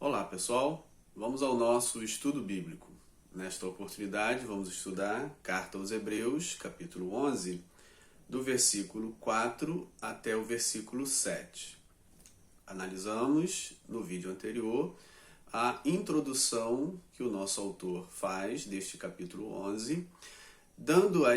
Olá pessoal, vamos ao nosso estudo bíblico. Nesta oportunidade vamos estudar Carta aos Hebreus, capítulo 11, do versículo 4 até o versículo 7. Analisamos no vídeo anterior a introdução que o nosso autor faz deste capítulo 11, dando a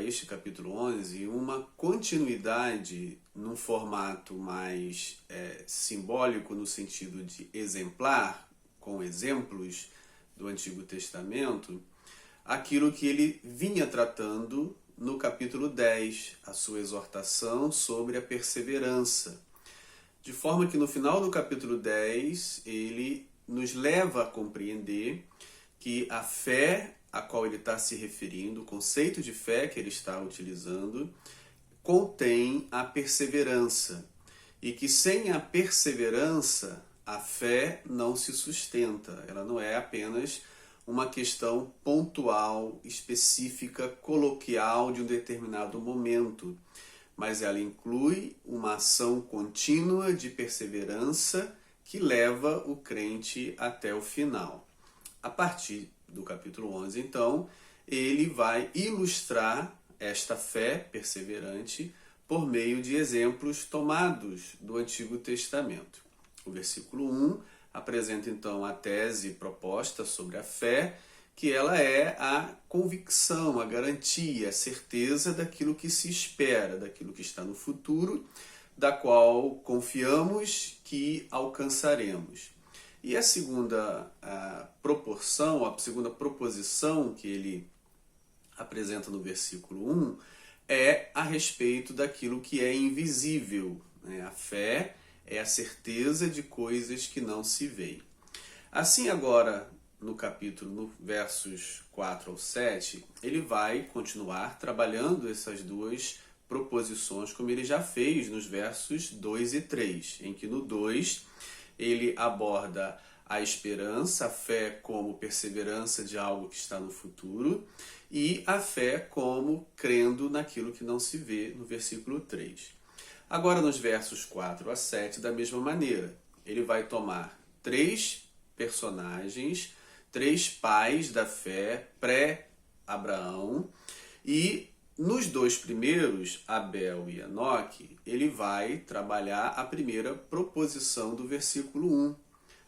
este capítulo 11, uma continuidade num formato mais simbólico, no sentido de exemplar, com exemplos do Antigo Testamento, aquilo que ele vinha tratando no capítulo 10, a sua exortação sobre a perseverança. De forma que no final do capítulo 10, ele nos leva a compreender que a fé a qual ele está se referindo, o conceito de fé que ele está utilizando, contém a perseverança. E que sem a perseverança, a fé não se sustenta. Ela não é apenas uma questão pontual, específica, coloquial de um determinado momento, mas ela inclui uma ação contínua de perseverança que leva o crente até o final. A partir do capítulo 11, então, ele vai ilustrar esta fé perseverante por meio de exemplos tomados do Antigo Testamento. O versículo 1 apresenta, então, a tese proposta sobre a fé, que ela é a convicção, a garantia, a certeza daquilo que se espera, daquilo que está no futuro, da qual confiamos que alcançaremos. E a segunda proporção, a segunda proposição que ele apresenta no versículo 1 é a respeito daquilo que é invisível. A fé é a certeza de coisas que não se veem. Assim agora, no versos 4 ao 7, ele vai continuar trabalhando essas duas proposições, como ele já fez nos versos 2 e 3, em que no 2 ele aborda a esperança, a fé como perseverança de algo que está no futuro, e a fé como crendo naquilo que não se vê, no versículo 3. Agora, nos versos 4 a 7, da mesma maneira, ele vai tomar três personagens, três pais da fé pré-Abraão, e nos dois primeiros, Abel e Enoque, ele vai trabalhar a primeira proposição do versículo 1.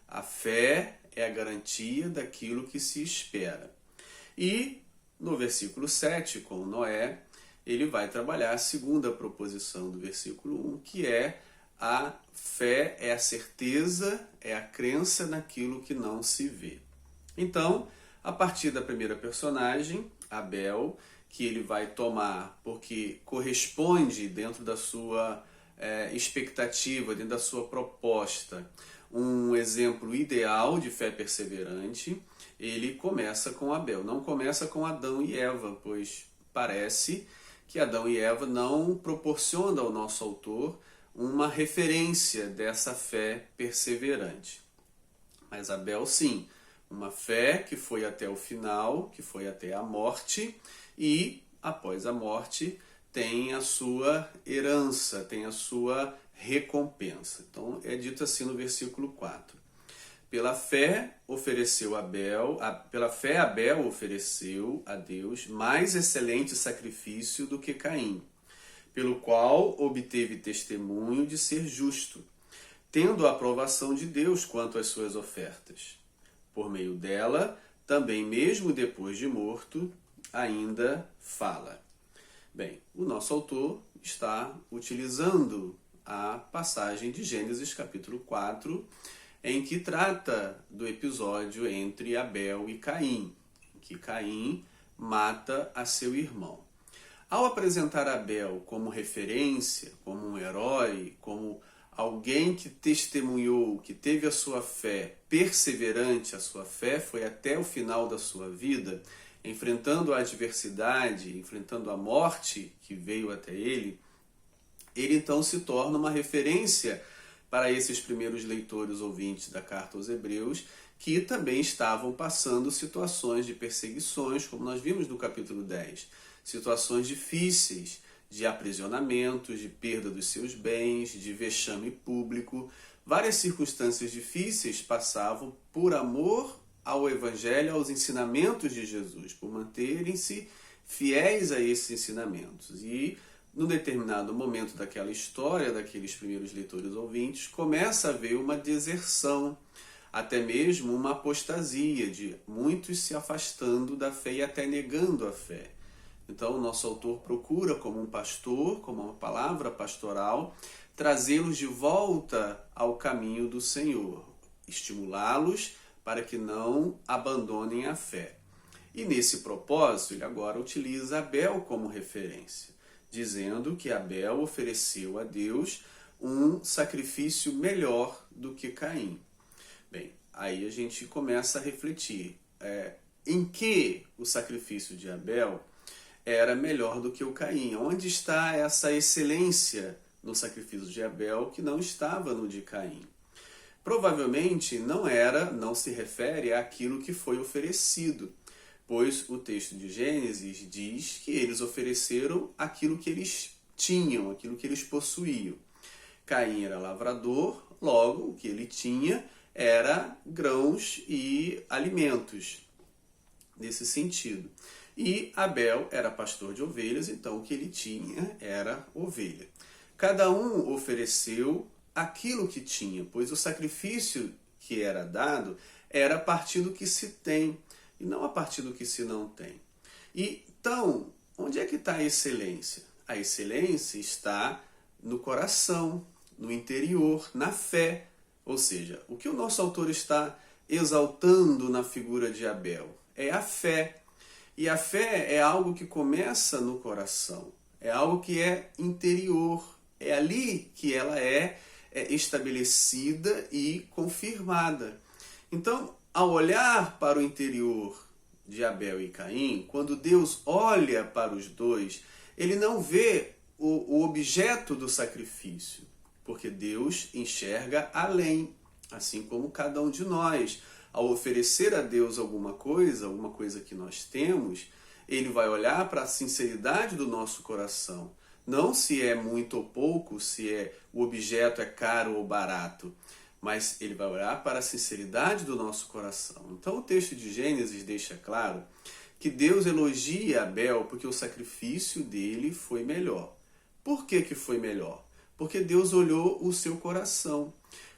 A fé é a garantia daquilo que se espera. E no versículo 7, com Noé, ele vai trabalhar a segunda proposição do versículo 1, que é a fé é a certeza, é a crença naquilo que não se vê. Então, a partir da primeira personagem, Abel, que ele vai tomar porque corresponde dentro da sua expectativa, dentro da sua proposta, um exemplo ideal de fé perseverante, ele começa com Abel. Não começa com Adão e Eva, pois parece que Adão e Eva não proporcionam ao nosso autor uma referência dessa fé perseverante. Mas Abel sim, uma fé que foi até o final, que foi até a morte, e após a morte tem a sua herança, tem a sua recompensa. Então é dito assim no versículo 4. Pela fé Abel ofereceu a Deus mais excelente sacrifício do que Caim, pelo qual obteve testemunho de ser justo, tendo a aprovação de Deus quanto às suas ofertas. Por meio dela, também mesmo depois de morto, ainda fala. Bem, o nosso autor está utilizando a passagem de Gênesis capítulo 4, em que trata do episódio entre Abel e Caim, em que Caim mata a seu irmão. Ao apresentar Abel como referência, como um herói, como alguém que testemunhou, que teve a sua fé perseverante, a sua fé foi até o final da sua vida, enfrentando a adversidade, enfrentando a morte que veio até ele então se torna uma referência para esses primeiros leitores ouvintes da Carta aos Hebreus, que também estavam passando situações de perseguições, como nós vimos no capítulo 10, situações difíceis, de aprisionamentos, de perda dos seus bens, de vexame público, várias circunstâncias difíceis passavam por amor ao Evangelho, aos ensinamentos de Jesus, por manterem-se fiéis a esses ensinamentos. E, num determinado momento daquela história, daqueles primeiros leitores ouvintes, começa a haver uma deserção, até mesmo uma apostasia, de muitos se afastando da fé e até negando a fé. Então, o nosso autor procura, como um pastor, como uma palavra pastoral, trazê-los de volta ao caminho do Senhor, estimulá-los para que não abandonem a fé. E nesse propósito, ele agora utiliza Abel como referência, dizendo que Abel ofereceu a Deus um sacrifício melhor do que Caim. Bem, aí a gente começa a refletir em que o sacrifício de Abel era melhor do que o Caim. Onde está essa excelência no sacrifício de Abel que não estava no de Caim? Provavelmente não se refere àquilo que foi oferecido, pois o texto de Gênesis diz que eles ofereceram aquilo que eles tinham, aquilo que eles possuíam. Caim era lavrador, logo o que ele tinha era grãos e alimentos, nesse sentido. E Abel era pastor de ovelhas, então o que ele tinha era ovelha. Cada um ofereceu aquilo que tinha, pois o sacrifício que era dado era a partir do que se tem, e não a partir do que se não tem. E, então, onde é que está a excelência? A excelência está no coração, no interior, na fé. Ou seja, o que o nosso autor está exaltando na figura de Abel é a fé. E a fé é algo que começa no coração, é algo que é interior, é ali que ela é estabelecida e confirmada. Então, ao olhar para o interior de Abel e Caim, quando Deus olha para os dois, ele não vê o objeto do sacrifício, porque Deus enxerga além, assim como cada um de nós. Ao oferecer a Deus alguma coisa que nós temos, ele vai olhar para a sinceridade do nosso coração. Não se é muito ou pouco, se o objeto é caro ou barato, mas ele vai olhar para a sinceridade do nosso coração. Então o texto de Gênesis deixa claro que Deus elogia Abel porque o sacrifício dele foi melhor. Por que foi melhor? Porque Deus olhou o seu coração.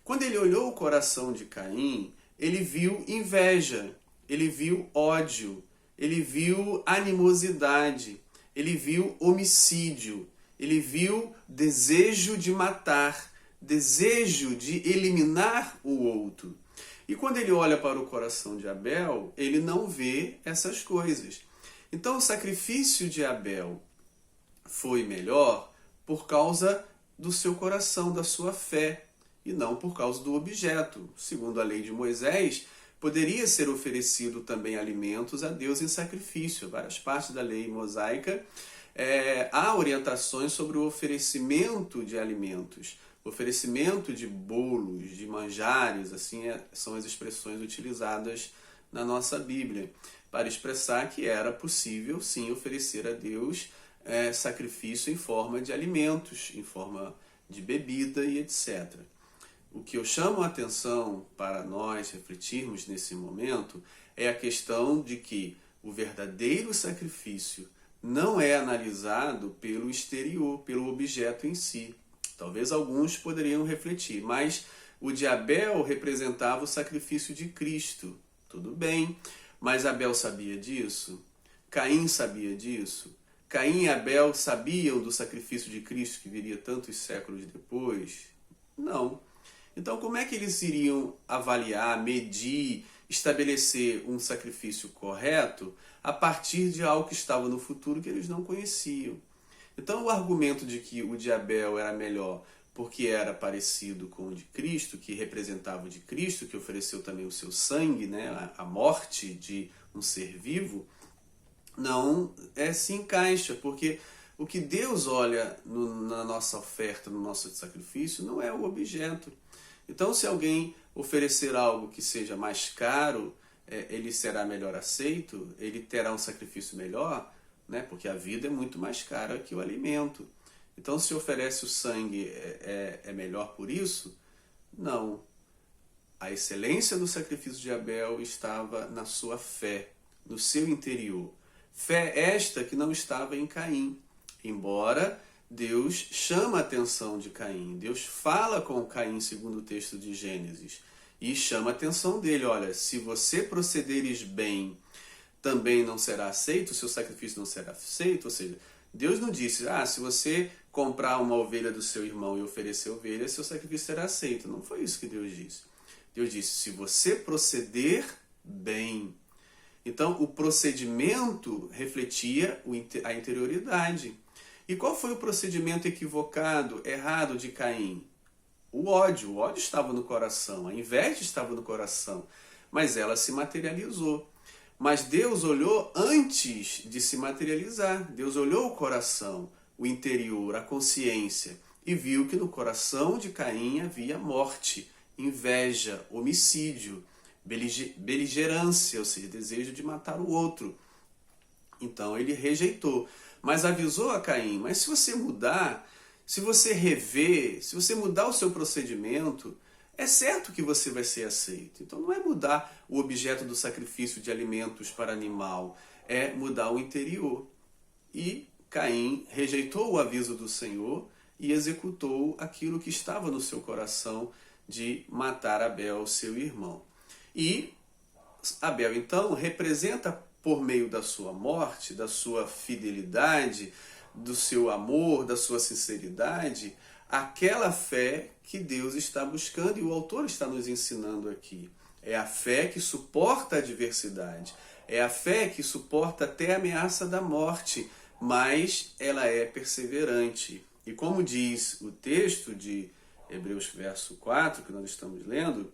Quando ele olhou o coração de Caim, ele viu inveja, ele viu ódio, ele viu animosidade, ele viu homicídio, ele viu desejo de matar, desejo de eliminar o outro. E quando ele olha para o coração de Abel, ele não vê essas coisas. Então o sacrifício de Abel foi melhor por causa do seu coração, da sua fé, e não por causa do objeto. Segundo a lei de Moisés, poderia ser oferecido também alimentos a Deus em sacrifício. Várias partes da lei mosaica há orientações sobre o oferecimento de alimentos, oferecimento de bolos, de manjares, assim são as expressões utilizadas na nossa Bíblia, para expressar que era possível, sim, oferecer a Deus sacrifício em forma de alimentos, em forma de bebida e etc. O que eu chamo a atenção para nós refletirmos nesse momento é a questão de que o verdadeiro sacrifício não é analisado pelo exterior, pelo objeto em si. Talvez alguns poderiam refletir, mas o de Abel representava o sacrifício de Cristo. Tudo bem, mas Abel sabia disso? Caim sabia disso? Caim e Abel sabiam do sacrifício de Cristo que viria tantos séculos depois? Não. Então, como é que eles iriam avaliar, medir, estabelecer um sacrifício correto a partir de algo que estava no futuro que eles não conheciam? Então, o argumento de que o de Abel era melhor porque era parecido com o de Cristo, que representava o de Cristo, que ofereceu também o seu sangue, né, a morte de um ser vivo, não se encaixa, porque o que Deus olha na nossa oferta, no nosso sacrifício, não é o objeto. Então, se alguém oferecer algo que seja mais caro, ele será melhor aceito, ele terá um sacrifício melhor, né? Porque a vida é muito mais cara que o alimento. Então, se oferece o sangue, é melhor por isso? Não. A excelência do sacrifício de Abel estava na sua fé, no seu interior. Fé esta que não estava em Caim, embora Deus chama a atenção de Caim. Deus fala com Caim, segundo o texto de Gênesis, e chama a atenção dele. Olha, se você procederes bem, também não será aceito, o seu sacrifício não será aceito. Ou seja, Deus não disse, se você comprar uma ovelha do seu irmão e oferecer ovelha, seu sacrifício será aceito. Não foi isso que Deus disse. Deus disse, se você proceder bem. Então, o procedimento refletia a interioridade. E qual foi o procedimento equivocado, errado de Caim? O ódio estava no coração, a inveja estava no coração, mas ela se materializou. Mas Deus olhou antes de se materializar. Deus olhou o coração, o interior, a consciência, e viu que no coração de Caim havia morte, inveja, homicídio, beligerância, ou seja, desejo de matar o outro. Então ele rejeitou, mas avisou a Caim, mas se você mudar, se você rever, se você mudar o seu procedimento, é certo que você vai ser aceito. Então não é mudar o objeto do sacrifício de alimentos para animal, é mudar o interior. E Caim rejeitou o aviso do Senhor e executou aquilo que estava no seu coração de matar Abel, seu irmão. E Abel, então, representa, por meio da sua morte, da sua fidelidade, do seu amor, da sua sinceridade, aquela fé que Deus está buscando e o autor está nos ensinando aqui. É a fé que suporta a adversidade, é a fé que suporta até a ameaça da morte, mas ela é perseverante. E como diz o texto de Hebreus verso 4, que nós estamos lendo,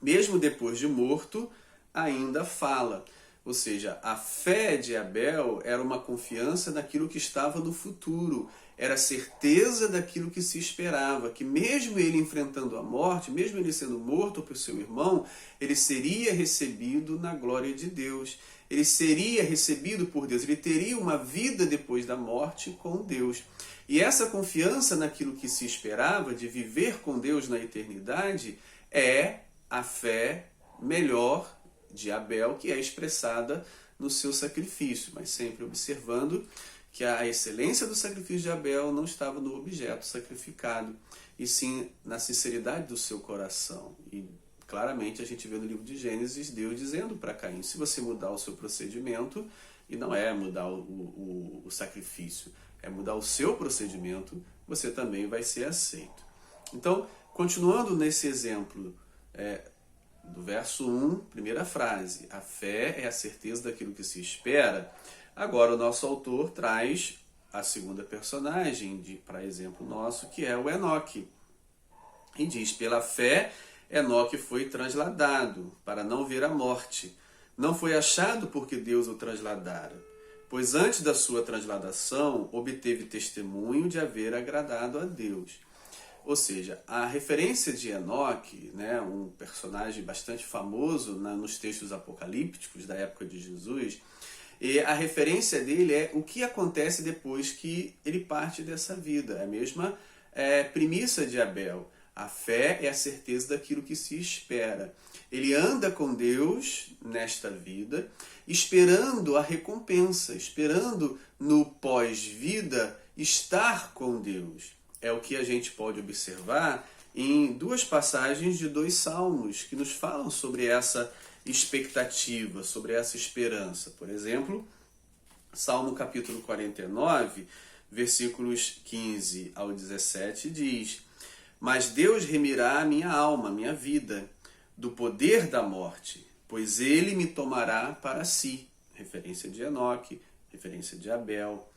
mesmo depois de morto, ainda fala. Ou seja, a fé de Abel era uma confiança naquilo que estava no futuro, era a certeza daquilo que se esperava, que mesmo ele enfrentando a morte, mesmo ele sendo morto por seu irmão, ele seria recebido na glória de Deus, ele seria recebido por Deus, ele teria uma vida depois da morte com Deus. E essa confiança naquilo que se esperava, de viver com Deus na eternidade, é a fé melhor de Abel, que é expressada no seu sacrifício, mas sempre observando que a excelência do sacrifício de Abel não estava no objeto sacrificado, e sim na sinceridade do seu coração. E claramente a gente vê no livro de Gênesis Deus dizendo para Caim, se você mudar o seu procedimento, e não é mudar o sacrifício, é mudar o seu procedimento, você também vai ser aceito. Então, continuando nesse exemplo do verso 1, primeira frase, a fé é a certeza daquilo que se espera. Agora o nosso autor traz a segunda personagem, para exemplo nosso, que é o Enoque. E diz, pela fé, Enoque foi transladado para não ver a morte. Não foi achado porque Deus o transladara, pois antes da sua transladação obteve testemunho de haver agradado a Deus. Ou seja, a referência de Enoque, um personagem bastante famoso nos textos apocalípticos da época de Jesus, e a referência dele é o que acontece depois que ele parte dessa vida. É a mesma premissa de Abel. A fé é a certeza daquilo que se espera. Ele anda com Deus nesta vida, esperando a recompensa, esperando no pós-vida estar com Deus. É o que a gente pode observar em duas passagens de 2 salmos que nos falam sobre essa expectativa, sobre essa esperança. Por exemplo, Salmo capítulo 49, versículos 15 ao 17 diz: Mas Deus remirá a minha alma, a minha vida, do poder da morte, pois ele me tomará para si. Referência de Enoque, referência de Abel.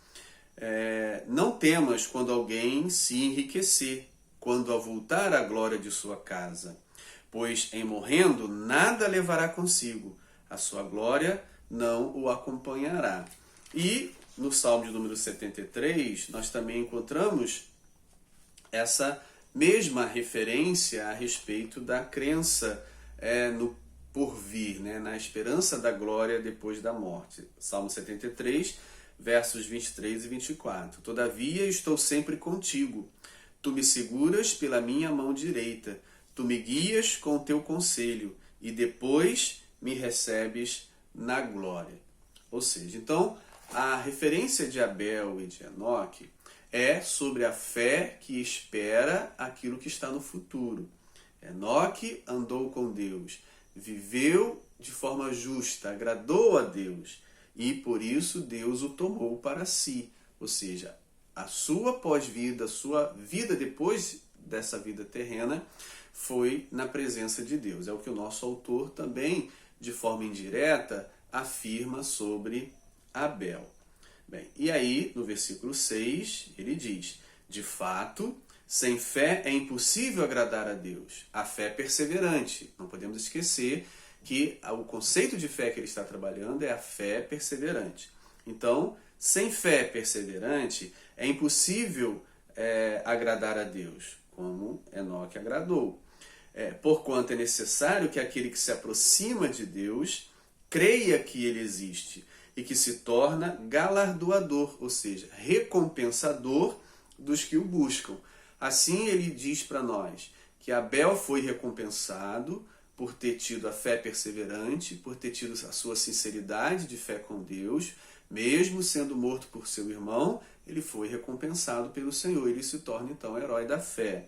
Não temas quando alguém se enriquecer, quando avultar a glória de sua casa, pois em morrendo nada levará consigo, a sua glória não o acompanhará. E no Salmo de número 73, nós também encontramos essa mesma referência a respeito da crença no porvir, na esperança da glória depois da morte. Salmo 73, versos 23 e 24. Todavia estou sempre contigo. Tu me seguras pela minha mão direita. tu me guias com o teu conselho e depois me recebes na glória. Ou seja, então, a referência de Abel e de Enoque é sobre a fé que espera aquilo que está no futuro. Enoque andou com Deus, viveu de forma justa, agradou a Deus e por isso Deus o tomou para si. Ou seja, a sua pós-vida, a sua vida depois dessa vida terrena foi na presença de Deus. É o que o nosso autor também, de forma indireta, afirma sobre Abel. Bem, e aí, no versículo 6, ele diz: de fato, sem fé é impossível agradar a Deus. A fé é perseverante. Não podemos esquecer que o conceito de fé que ele está trabalhando é a fé perseverante. Então, sem fé perseverante, é impossível agradar a Deus, como Enoque agradou. Porquanto é necessário que aquele que se aproxima de Deus creia que ele existe e que se torna galardoador, ou seja, recompensador dos que o buscam. Assim ele diz para nós que Abel foi recompensado por ter tido a fé perseverante, por ter tido a sua sinceridade de fé com Deus, mesmo sendo morto por seu irmão, ele foi recompensado pelo Senhor, ele se torna então herói da fé.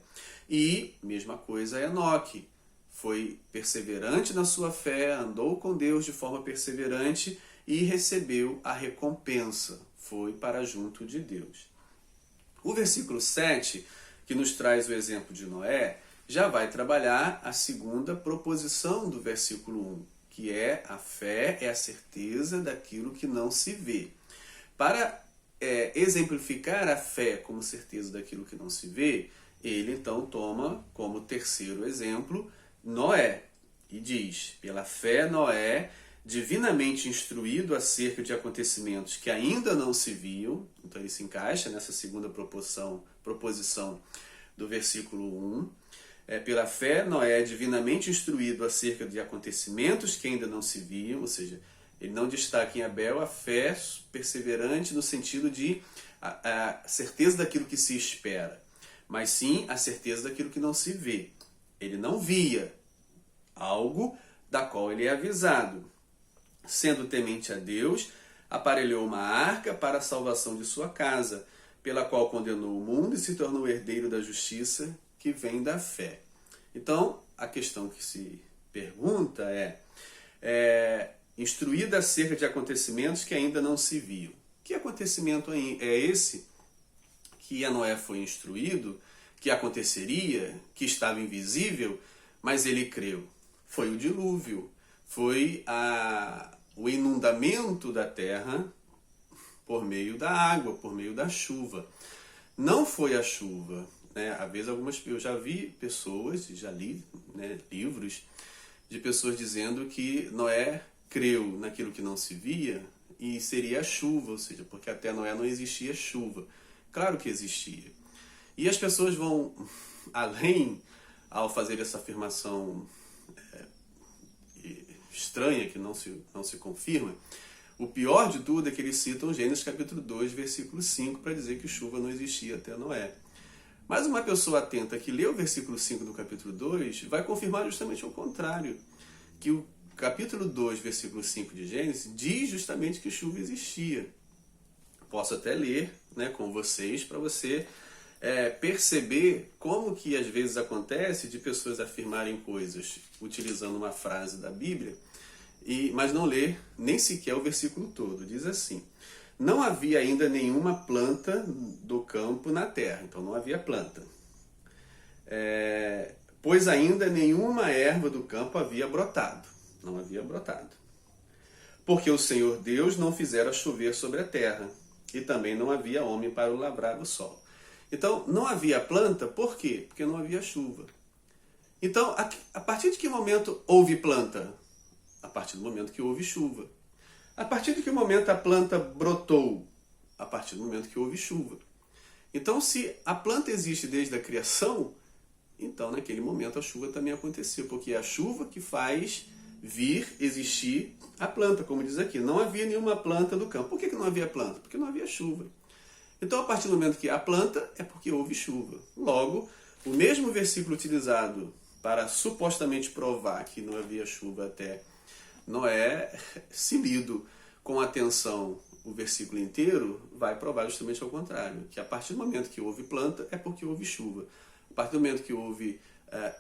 E, mesma coisa, Enoque foi perseverante na sua fé, andou com Deus de forma perseverante e recebeu a recompensa, foi para junto de Deus. O versículo 7, que nos traz o exemplo de Noé, já vai trabalhar a segunda proposição do versículo 1, que é a fé é a certeza daquilo que não se vê. Para exemplificar a fé como certeza daquilo que não se vê, ele então toma como terceiro exemplo Noé e diz: pela fé Noé, divinamente instruído acerca de acontecimentos que ainda não se viam, então ele se encaixa nessa segunda proposição do versículo 1, pela fé Noé, divinamente instruído acerca de acontecimentos que ainda não se viam, ou seja, ele não destaca em Abel a fé perseverante no sentido de a certeza daquilo que se espera, mas sim a certeza daquilo que não se vê. Ele não via algo da qual ele é avisado. Sendo temente a Deus, aparelhou uma arca para a salvação de sua casa, pela qual condenou o mundo e se tornou herdeiro da justiça que vem da fé. Então, a questão que se pergunta é instruída acerca de acontecimentos que ainda não se viam. Que acontecimento é esse que a Noé foi instruído, que aconteceria, que estava invisível, mas ele creu? Foi o dilúvio, foi o inundamento da terra por meio da água, por meio da chuva. Não foi a chuva. Às vezes eu já vi pessoas, já li livros de pessoas dizendo que Noé creu naquilo que não se via e seria a chuva, ou seja, porque até Noé não existia chuva. Claro que existia. E as pessoas vão além ao fazer essa afirmação estranha, que não se confirma. O pior de tudo é que eles citam Gênesis capítulo 2, versículo 5, para dizer que chuva não existia até Noé. Mas uma pessoa atenta que lê o versículo 5 do capítulo 2 vai confirmar justamente o contrário, que o capítulo 2, versículo 5 de Gênesis diz justamente que chuva existia. Posso até ler com vocês para você perceber como que às vezes acontece de pessoas afirmarem coisas utilizando uma frase da Bíblia, mas não ler nem sequer o versículo todo. Diz assim: não havia ainda nenhuma planta do campo na terra. Então não havia planta. Pois ainda nenhuma erva do campo havia brotado. Não havia brotado. Porque o Senhor Deus não fizera chover sobre a terra. E também não havia homem para o lavrar o sol. Então não havia planta, por quê? Porque não havia chuva. Então, a partir de que momento houve planta? A partir do momento que houve chuva. A partir de que momento a planta brotou? A partir do momento que houve chuva. Então, se a planta existe desde a criação, então naquele momento a chuva também aconteceu, porque é a chuva que faz vir existir a planta, como diz aqui. Não havia nenhuma planta do campo. Por que não havia planta? Porque não havia chuva. Então, a partir do momento que há planta, é porque houve chuva. Logo, o mesmo versículo utilizado para supostamente provar que não havia chuva até Noé, se lido com atenção o versículo inteiro, vai provar justamente ao contrário, que a partir do momento que houve planta é porque houve chuva. A partir do momento que houve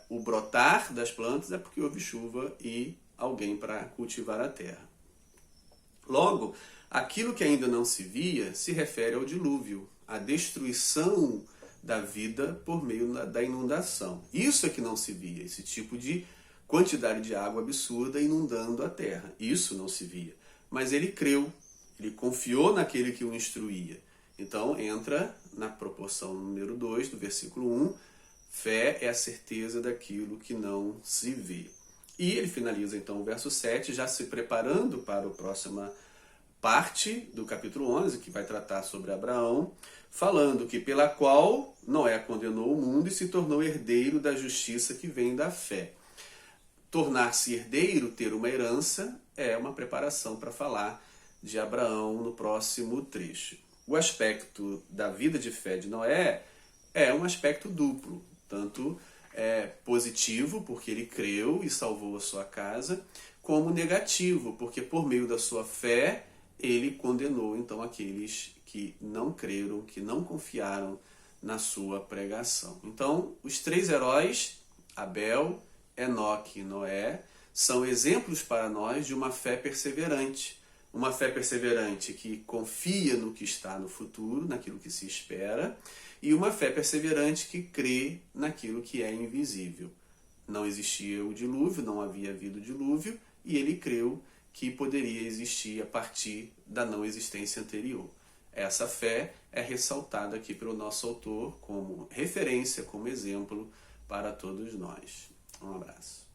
o brotar das plantas é porque houve chuva e alguém para cultivar a terra. Logo, aquilo que ainda não se via se refere ao dilúvio, à destruição da vida por meio da inundação. Isso é que não se via, esse tipo de quantidade de água absurda inundando a terra. Isso não se via. Mas ele creu, ele confiou naquele que o instruía. Então entra na proporção número 2 do versículo 1, fé é a certeza daquilo que não se vê. E ele finaliza então o verso 7, já se preparando para a próxima parte do capítulo 11, que vai tratar sobre Abraão, falando que pela qual Noé condenou o mundo e se tornou herdeiro da justiça que vem da fé. Tornar-se herdeiro, ter uma herança, é uma preparação para falar de Abraão no próximo trecho. O aspecto da vida de fé de Noé é um aspecto duplo, tanto positivo, porque ele creu e salvou a sua casa, como negativo, porque por meio da sua fé ele condenou então aqueles que não creram, que não confiaram na sua pregação. Então, os três heróis, Abel, Enoque e Noé, são exemplos para nós de uma fé perseverante. Uma fé perseverante que confia no que está no futuro, naquilo que se espera, e uma fé perseverante que crê naquilo que é invisível. Não existia o dilúvio, não havia havido o dilúvio, e ele creu que poderia existir a partir da não existência anterior. Essa fé é ressaltada aqui pelo nosso autor como referência, como exemplo para todos nós. Um abraço.